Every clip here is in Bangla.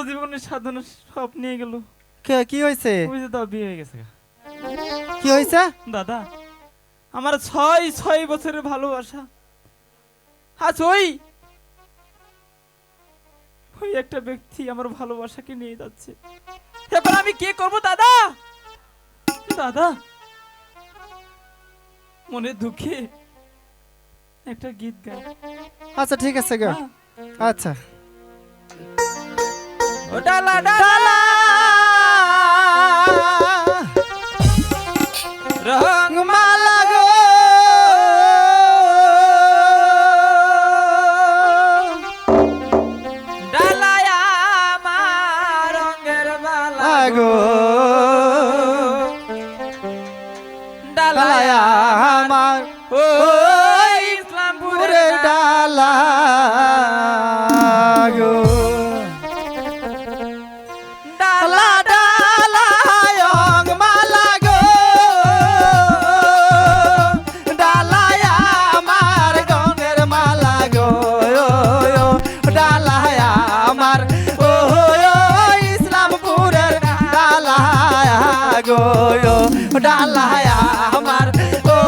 জীবনের সাধনা সব নিয়ে গেল। কি হয়েছে? ওই যে দাও বিয়ে হয়ে গেছে। কি হয়েছে দাদা? আমার 6 বছরের ভালোবাসা আজ ওই একটা ব্যক্তি আমার ভালোবাসাকে নিয়ে যাচ্ছে। এবার আমি কি করব দাদা? দাদা মনে দুঃখে একটা গীত গাই। আচ্ছা ঠিক আছে গো। আচ্ছা। ও ডালা ডালা রং মালা গো ডালায় আমার রঙের মালা গো ডালায় আমার ও ইসলামপুরের ডালা গো ডালা ডালা রং মালা গো ডালায় আমার রঙের মালা গো ডালায় আমার ও ইসলামপুরের ডালা গো ডালায় আমার ও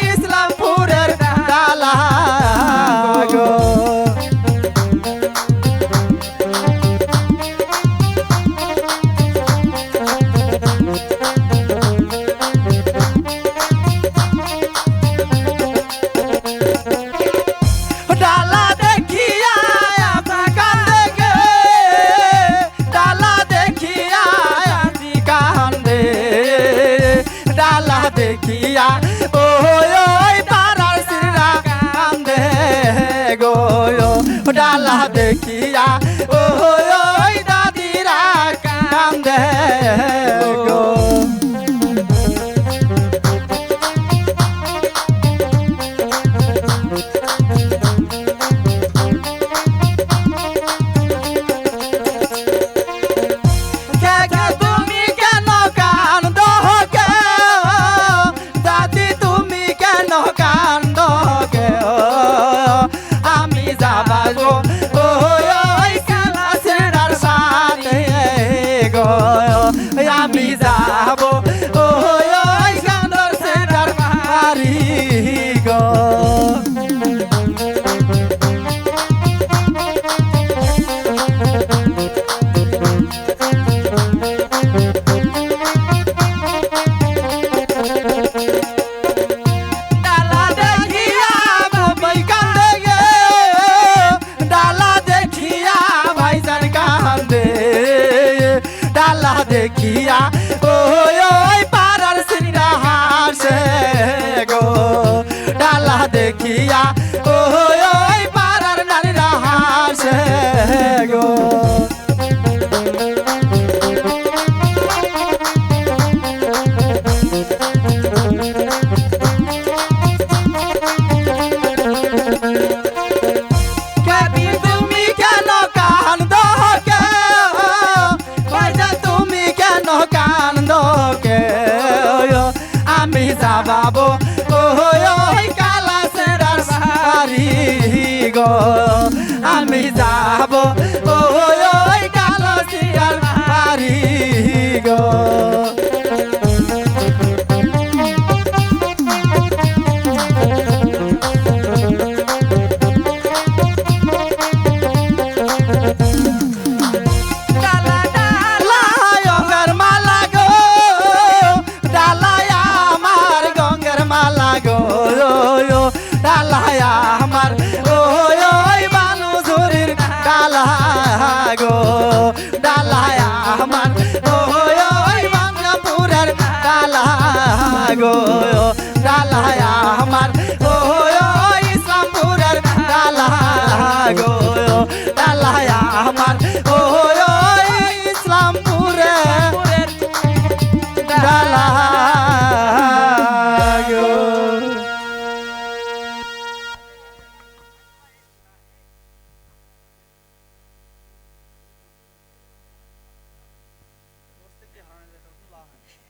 ইসলামপুরের ডালা গো। ডালা দেখিয়া কান্দে গে ডালা দেখিয়া কান্দে ডালা দেখিয়া ওই পাড়ার সিরা কান্দে গো ডালা দেখিয়া ওই দাদিরা কান্দে গো। তুমি কেন কান্দ গে দাদি তুমি কেন কান্দ গে আমি যাবা গো ওই কালাসেরার সাথে গো আমি যাব ওই কান্দর সেরার বাড়ি গো। ডালা দেখিয়া বাবাই কান্দে গে ডালা দেখিয়া ভাইজান কান্দে ডালা দেখিয়া ওই পাড়ার সিরা হাসে গো ডালা দেখিয়া